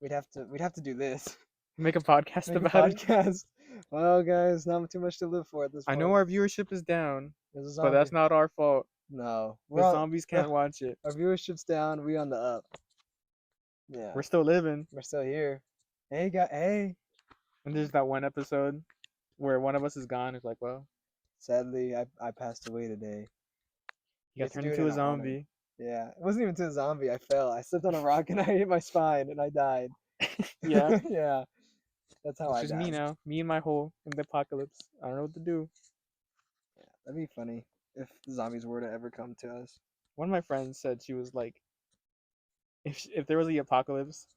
We'd have to do this. Make a podcast Make a about it. podcast. Well, guys, not too much to live for at this I know point. our viewership is down, There's a but zombie. that's not our fault. No, The zombies can't watch it. our viewership's down. We on the up. Yeah, We're still living. we're still here. Hey, guy. Hey. And there's that one episode where one of us is gone. It's like, well, Sadly, I passed away today. you You got have to turned do it into in a honor. zombie. Yeah, it wasn't even to a zombie. I fell. I slipped on a rock and I hit my spine and I died. Yeah. Yeah, that's how It's I just me died. now. Me and my hole in the apocalypse. I don't know what to do. Yeah, that'd be funny if the zombies were to ever come to us. One of my friends said she was like, if there was the apocalypse,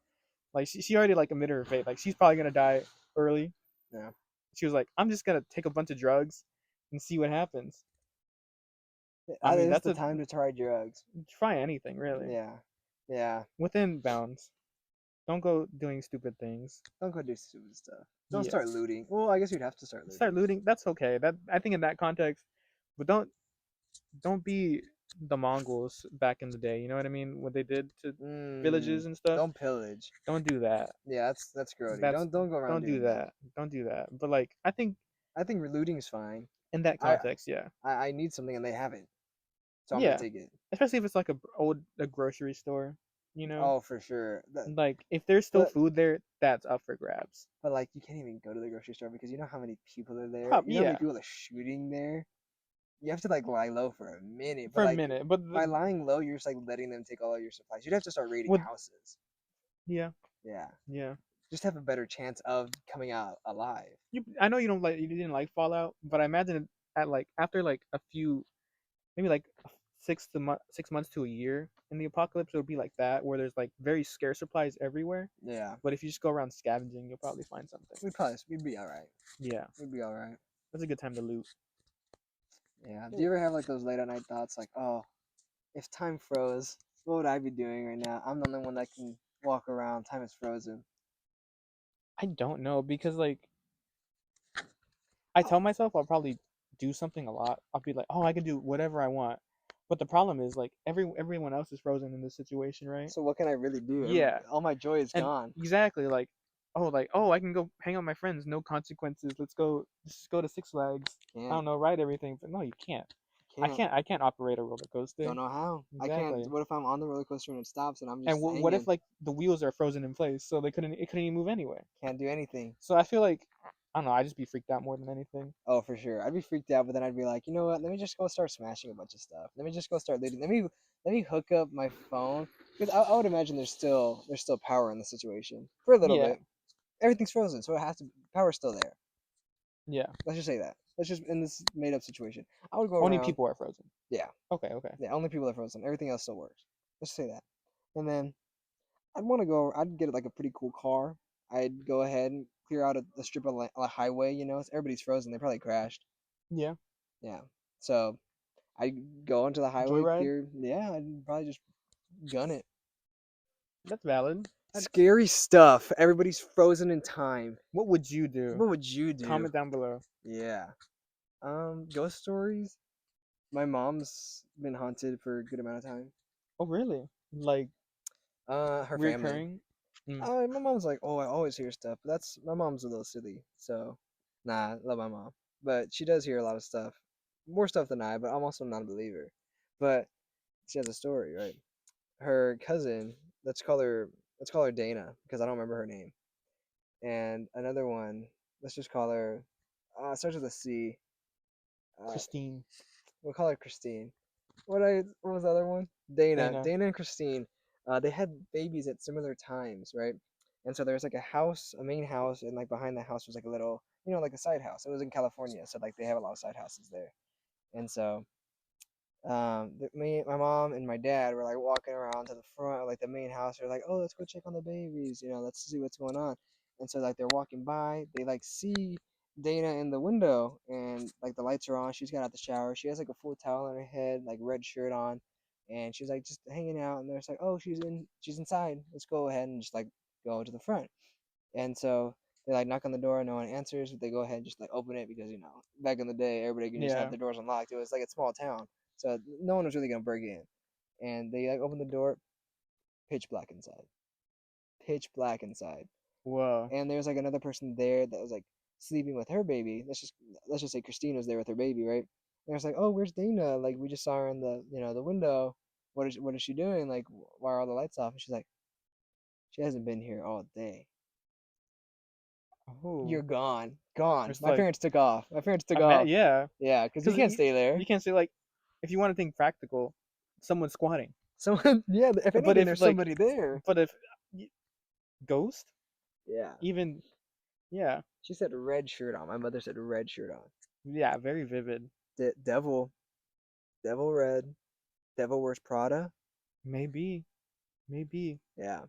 like she already like admitted her fate. Like she's probably gonna die early. Yeah, She was like, I'm just gonna take a bunch of drugs and see what happens. I that mean, is that's the a time to try drugs. try anything really Yeah, yeah. within bounds. Don't go doing stupid things. Don't go do stupid stuff. Don't Yeah, start looting. Well, I guess you'd have to start start looting. looting. That's okay. That I think in that context, but don't be the Mongols back in the day. You know what I mean? What they did to Mm, villages and stuff. don't pillage. Don't do that. Yeah, that's grody. That's Don't go around don't do doing that. that. Don't do that. But like I think I think looting's fine. in that I, context, yeah, I need something and they have it, so I'm gonna yeah. take it. Especially if it's like a grocery store, you know. Oh, for sure. Like if there's still But food there, that's up for grabs. but like you can't even go to the grocery store because you know how many people are there. Prob You know how many yeah, people are shooting there. You have to like lie low for a minute. But for a like minute, but by lying low, you're just like letting them take all of your supplies. You'd have to start raiding with houses. yeah, Yeah, yeah. just have a better chance of coming out alive. I know you didn't like Fallout, but I imagine at like after like a few maybe like 6 months to a year in the apocalypse it would be like that where there's like very scarce supplies everywhere. Yeah, But if you just go around scavenging, you'll probably find something. we'd be all right. Yeah, We'd be all right. that's a good time to loot. Yeah. Do you ever have like those late at night thoughts like, oh, if time froze, what would I be doing right now? I'm the only one that can walk around. Time is frozen. I don't know because like I tell myself I'll probably do something a lot. I'll be like, oh, I can do whatever I want. But the problem is like everyone else is frozen in this situation, right? So what can I really do? Yeah, All my joy is and gone. exactly like oh I can go hang out with my friends, no consequences. Let's just go to Six Flags. I Can't. don't know, ride everything. But no, you can't. Can't. I can't operate a roller coaster. Don't know how. I can't. Exactly. What if I'm on the roller coaster and it stops and I'm And just what if hanging? like the wheels are frozen in place, so it couldn't even move anyway. Can't do anything. So I feel like I don't know. I just be freaked out more than anything. Oh, for sure. I'd be freaked out, but then I'd be like, you know what? Let me just go start smashing a bunch of stuff. Let me just go start looting. Let me hook up my phone because I would imagine there's still power in the situation for a little Yeah, bit. Everything's frozen, so it has to power's still there. yeah. Let's just say that. Let's just in this made up situation. I would go Only around. people are frozen. Yeah, Okay, okay. yeah. Only people are frozen. Everything else still works. Let's just say that. And then I'd want to go. I'd get like a pretty cool car. I'd go ahead and clear out a strip of a highway. Everybody's frozen. They probably crashed. Yeah. Yeah. So I go onto the highway, Joyride. clear. Yeah, I'd probably just gun it. That's valid. Scary stuff. Everybody's frozen in time. What would you do? What would you do? Comment down below. Yeah. Ghost stories. My mom's been haunted for a good amount of time. Oh, really? Like Her family. reoccurring? Mm. My mom's like, oh, I always hear stuff. But that's my mom's a little silly, so nah, I love my mom. But she does hear a lot of stuff, more stuff than I. But I'm also not a believer. But she has a story, right? Her cousin. Let's call her. Let's call her Dana because I don't remember her name. And another one. Let's just call her. Starts with a C. Uh, Christine, we'll call her Christine. What was the other one? Dana. Dana. Dana and Christine. They had babies at similar times, right? And so there's like a house, a main house, and like behind the house was like a little, like a side house. It was in California, so like they have a lot of side houses there. And so me, my mom, and my dad were like walking around to the front of like the main house. They're like, "Oh, let's go check on the babies. Let's see what's going on." And so like they're walking by, they like see Dana in the window, and like the lights are on. She's got out the shower. She has like a full towel on her head, like red shirt on, and she's like just hanging out. And they're just like, "Oh, she's inside. Let's go ahead and just like go to the front." And so they like knock on the door, no one answers, but they go ahead and just like open it because back in the day everybody could just have Yeah. their doors unlocked. It was like a small town, so no one was really gonna break in. And they like open the door, pitch black inside, pitch black inside. Whoa. And there's like another person there that was like sleeping with her baby. Let's just say Christine was there with her baby, right? And I was like, oh, where's Dana? Like we just saw her in the window. What is she doing? Like why are all the lights off? And she's like, she hasn't been here all day. Oh. You're gone, gone. It's My like parents took off. My parents took I bet. off. Yeah. Yeah, because you Because can't stay there. you can't say like, if you want to think practical, someone's squatting. Someone, yeah. If But anything, if there's like, somebody there. but if y- ghost, Yeah. even yeah, She said red shirt on. My mother said red shirt on. yeah, very vivid. Devil, devil red, devil wears Prada. Maybe, maybe Yeah.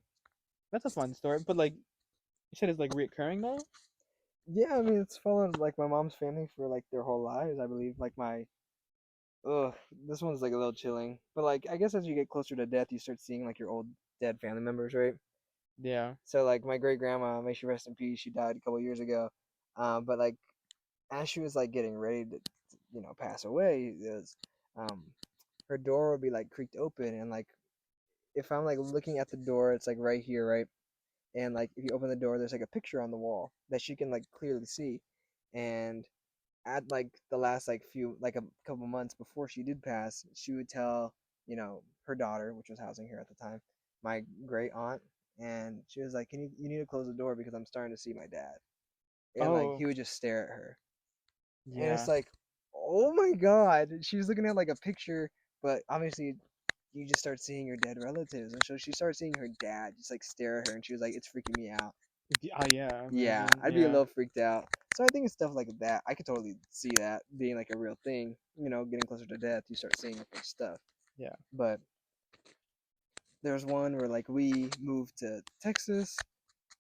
that's a fun story. But like you said, it's like reoccurring now. Yeah, I mean it's followed like my mom's family for like their whole lives, I believe. Like my ugh, this one's like a little chilling. But like I guess as you get closer to death, you start seeing like your old dead family members, right? Yeah. So like my great grandma, may she rest in peace, she died a couple years ago. But like as she was like getting ready to pass away, um her door would be like creaked open, and like if I'm like looking at the door, it's like right here, right? And like if you open the door, there's like a picture on the wall that she can like clearly see. And at like the last like few like a couple months before she did pass, she would tell her daughter, which was housing her at the time, my great aunt, and she was like, you need to close the door because I'm starting to see my dad. And like Oh, he would just stare at her, and it's yeah. like, oh my god, she's looking at like a picture, but obviously you just start seeing your dead relatives. And so she started seeing her dad just like stare at her, and she was like, it's freaking me out. Yeah. Yeah, Imagine. I'd be a Yeah. little freaked out. So I think it's stuff like that. I could totally see that being like a real thing. Getting closer to death, you start seeing different stuff. Yeah. But there's one where like we moved to Texas.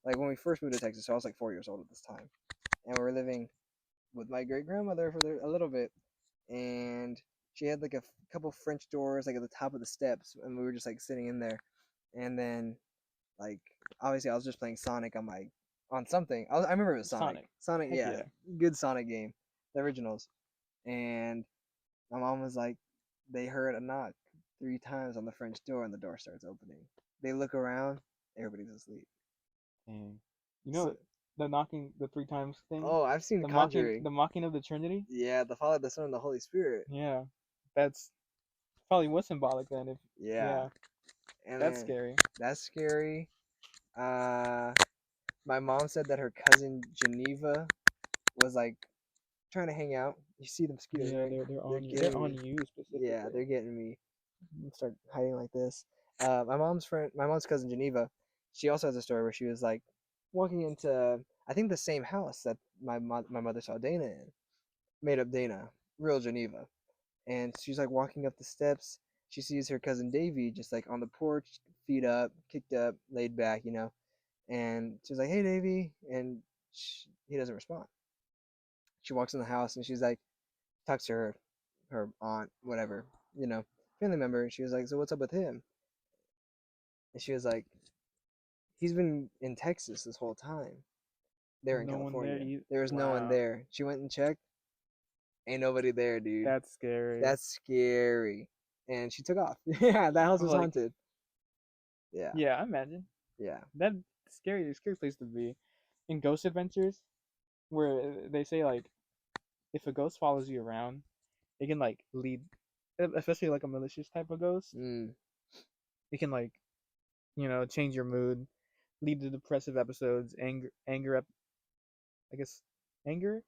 Like when we first moved to Texas, so I was like 4 years old at this time, and we were living with my great grandmother for a little bit, and she had like a couple French doors like at the top of the steps, and we were just like sitting in there, and then like obviously I was just playing Sonic on something. I remember it was Sonic. Sonic. Sonic, Heck yeah, yeah. good Sonic game, the originals. And my mom was like, they heard a knock 3 times on the French door, and the door starts opening. They look around, everybody's asleep. Dang. You So, know the knocking the three times thing? oh, I've seen The mocking Conjuring. the mocking of the Trinity? Yeah, the Father, the Son, and the Holy Spirit. Yeah. That's probably was symbolic then if Yeah, yeah. and That's then scary. that's scary. Uh, my mom said that her cousin Geneva was like trying to hang out. You see the mosquitoes, Yeah, right? they're They're on you. They're getting on me. you Yeah, specifically. they're getting me. Start hiding like this. My mom's cousin Geneva, she also has a story where she was like walking into, I think, the same house that my mother saw Dana in, made up Dana, real Geneva, and she's like walking up the steps. She sees her cousin Davy just like on the porch, feet up, kicked up, laid back, and she's like, "Hey, Davy," and he doesn't respond. She walks in the house and she's like, talks to her aunt, whatever, you know, family member, and she was like, "So what's up with him?" And she was like, He's been in Texas this whole time. They're in No one there. California. There was no one Wow, there. She went and checked. Ain't nobody there, dude. that's scary. That's scary. And she took off. Yeah, that house was Like, haunted. Yeah, yeah, I imagine yeah. that scary place to be. In Ghost Adventures, where they say like if a ghost follows you around, it can like lead, especially like a malicious type of ghost. Mm. It can like change your mood, lead to depressive episodes, I guess anger,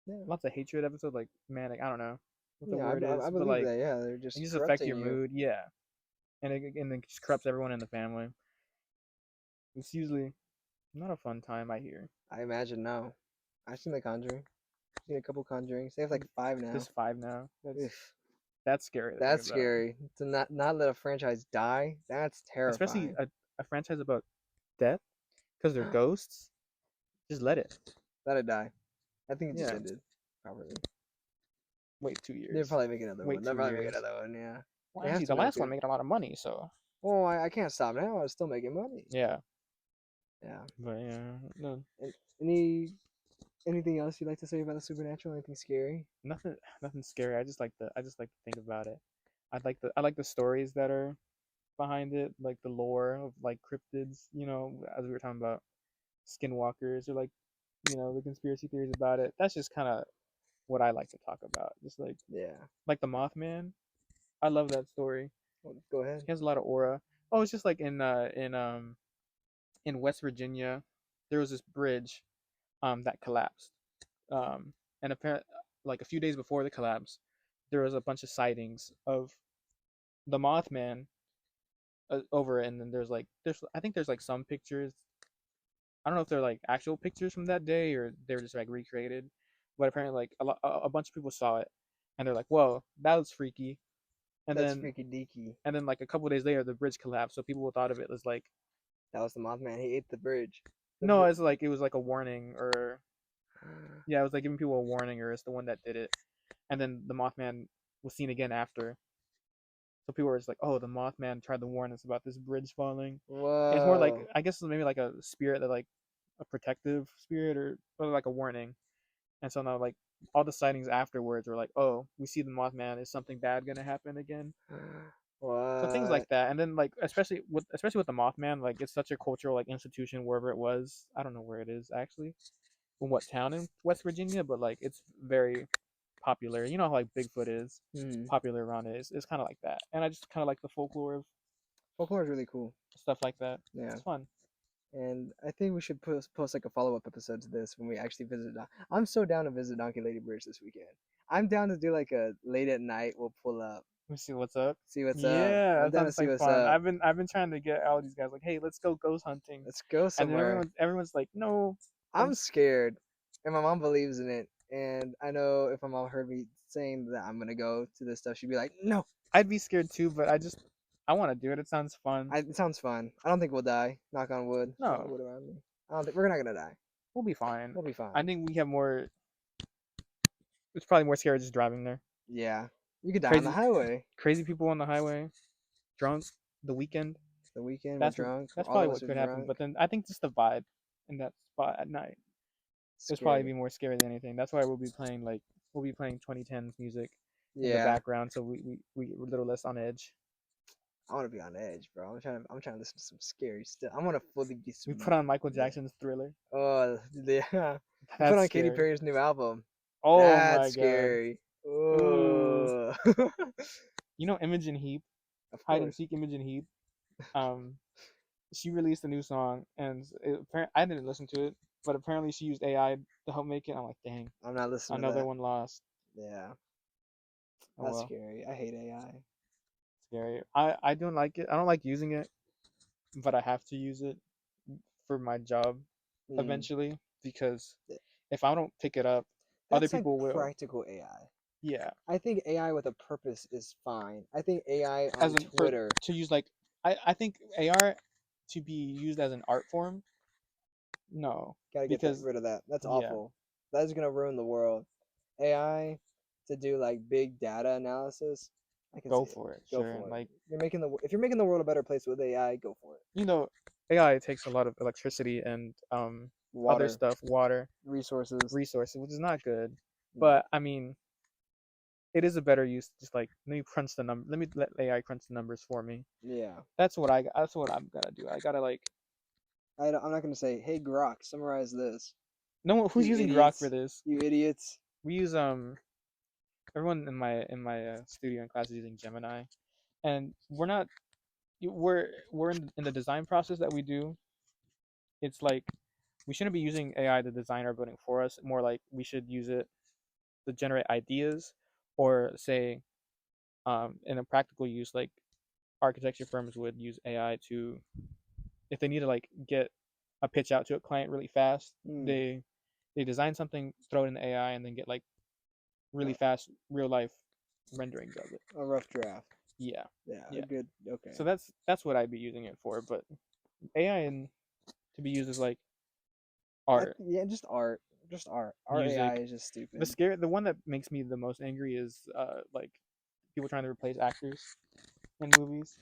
Yeah, lots of hatred episodes, like manic. I don't know what the yeah. word is, I but believe like that. Yeah, they're it just just affect corrupting your you. mood. Yeah, and it just corrupts everyone in the family. It's usually not a fun time, I hear. I imagine now. I've seen The Conjuring. I've seen a couple Conjurings. They have like 5 now. There's five now. That's Oof. that's scary to think That's about. scary. To not let a franchise die. That's Especially terrifying. a franchise about death, because they're ghosts. Just let it. Let it die. I think it just Yeah. ended. Probably. Wait two They'll years. probably make another Wait one. They'll two probably make years. another one. Yeah. Well, It has actually, to the make last one it. made a lot of money, so Well, I can't stop now. I'm still making money. yeah. Yeah. But yeah, no, And anything else you'd like to say about the supernatural? Anything scary? nothing scary. I just like to think about it. I like the stories that are behind it, like the lore of like cryptids. As we were talking about skinwalkers or like the conspiracy theories about it. That's just kind of what I like to talk about. Just Yeah. like the Mothman. I love that story. Well, go ahead. He has a lot of aura. Oh, it's just like in West Virginia, there was this bridge that collapsed. And apparently, like a few days before the collapse, there was a bunch of sightings of the Mothman over it, and then there's I think there's like some pictures. I don't know if they're like actual pictures from that day or they're just like recreated, but apparently like a bunch of people saw it, and they're like, "Whoa, that was freaky." And That's then freaky deaky. like a couple of days later, the bridge collapsed, so people thought of it as like That was the Mothman. He ate the bridge. The no, br- it was like a warning or yeah, it was like giving people a warning or it's the one that did it. And then the Mothman was seen again after. So people were just like, "Oh, the Mothman tried to warn us about this bridge falling." And it's more like Whoa. I guess maybe like a spirit that like a protective spirit or like a warning. And so now like all the sightings afterwards were like, "Oh, we see the Mothman. Is something bad gonna happen again?" So things like What? that. And then like especially with the Mothman, like it's such a cultural like institution wherever it was. I don't know where it is actually, in what town in West Virginia, but like it's very popular. You know how like Bigfoot is Hmm. popular around it. It's kind of like that, and I just kind of like the folklore of Folklore is really cool. stuff like that. Yeah. It's fun. And I think we should post like a follow up episode to this when we actually visit. I'm so down to visit Donkey Lady Bridge this weekend. I'm down to do like a late at night. We'll pull up, Let me see what's up. see what's up. Yeah, I'm that down to sounds see like what's fun. up. I've been trying to get all these guys like, hey, let's go ghost hunting, Let's go and then somewhere. everyone's like, no, I'm scared, and my mom believes in it. And I know if my mom heard me saying that I'm gonna go to this stuff, she'd be like, "No." I'd be scared too, but I want to do it. It sounds fun. It sounds fun. I don't think we'll die. Knock on wood. A lot of No, wood around me. I don't think we're not gonna die. we'll be fine. We'll be I fine. think we have more. It's probably more scary just driving there. Yeah. You could die on the Crazy, highway. crazy people on the highway, drunk, the weekend. It's the weekend. We're That's drunk. that's All probably of us what are could happen. drunk. But then I think just the vibe in that spot at night is probably Scary. be more scary than anything. That's why we'll be playing 2010s music in the Yeah. background, so we're a little less on edge. I want to be on edge, bro. I'm trying to listen to some scary stuff. I want to fully be We some. put on Michael Yeah. Jackson's Thriller. Oh yeah. We put That's on Katy scary. Perry's new album. Oh That's my god. scary. Ooh. Oh. Imogen Heap, Of hide and course. seek Imogen Heap. Um, she released a new song, and I didn't listen to it, but apparently she used AI to help make it. I'm like, dang, I'm not listening to another that. one lost. Yeah. Oh That's well, scary. I hate AI. scary. I don't like it. I don't like using it, but I have to use it for my job Hmm. eventually because if I don't pick it up, other That's like people will. practical AI. Yeah, I think AI with a purpose is fine. I think AI as on in for Twitter. to use like I think AR to be used as an art form. No, Gotta get that because rid of that. That's yeah, awful. That is gonna ruin the world. AI to do like big data analysis. I can see go it. for it. Go Sure, for it. like If you're making the world a better place with AI, go for it. you know AI takes a lot of electricity and other Water, stuff, water, resources. resources, which is not good. No. But I mean, it is a better use. Just like let me crunch the number. Let me let AI crunch the numbers for me. Yeah. That's what I. That's what I'm gonna do. I gotta like. I'm not gonna say, hey Grok, summarize this. No one who's You using Grok for idiots. this. You idiots. We use everyone in my studio and class is using Gemini, and we're not. We're in the design process that we do. It's like we shouldn't be using AI to design our building for us. More like we should use it to generate ideas, or say, in a practical use, like architecture firms would use AI to, if they need to like get a pitch out to a client really fast, Hmm. they design something, throw it in the AI, and then get like really fast real life renderings of it. A rough draft. Yeah, Yeah. A yeah. good. Okay. So that's what I'd be using it for. But AI to be used as like art. Yeah, just art. Just art. Our AI Music. is just stupid. The one that makes me the most angry is like people trying to replace actors in movies.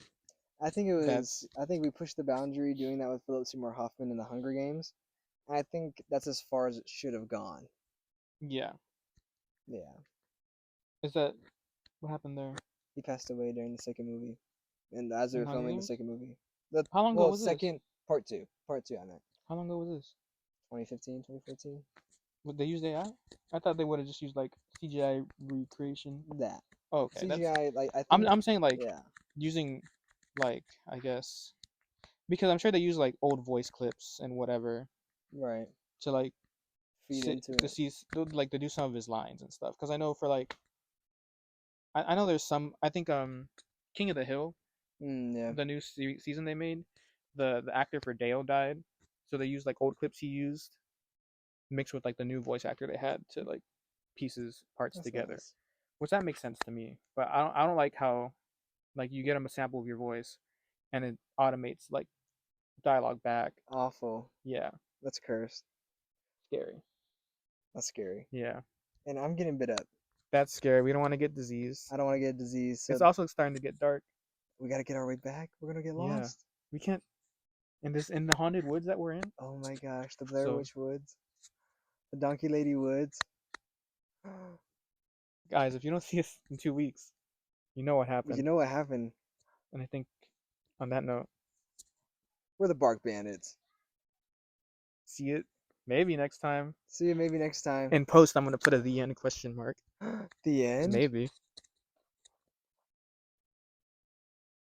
That's I think we pushed the boundary doing that with Philip Seymour Hoffman in the Hunger Games. And I think that's as far as it should have gone. yeah. Yeah. Is that what happened there He passed away during the second movie. And as they in were Hunger filming the Games? second movie. The How long ago was this? second part two. Part two I meant. How long ago was this? 2015, 2014. Would they use AI? I thought they would have just used like CGI recreation. That. Oh, okay, that's. CGI, like I think I'm saying like yeah. using like I guess because I'm sure they use like old voice clips and whatever Right. to like Feed sit into to it. see like to do some of his lines and stuff. Because I know for like I know there's some I think King of the Hill, Yeah. the new season they made, the actor for Dale died, so they used like old clips he used mixed with like the new voice actor they had to like pieces parts That's together, nice. which that makes sense to me. But I don't like how like you get them a sample of your voice and it automates like dialogue back. Awful. Yeah, That's cursed. scary. That's scary. Yeah, And I'm getting bit up. that's scary. We don't want to get disease. I don't want to get a disease, so It's also starting to get dark. we gotta get our way back. We're gonna get Yeah, lost. we can't in the haunted woods that we're in. Oh my gosh, the Blair So Witch Woods. The Donkey Lady Woods. guys, if you don't see us in 2 weeks, you know what You happened. know what happened? And I think on that note, We're the Bark Bandits. see it maybe next time. See you maybe next time. In post, I'm gonna put a the end question mark. The end? Maybe.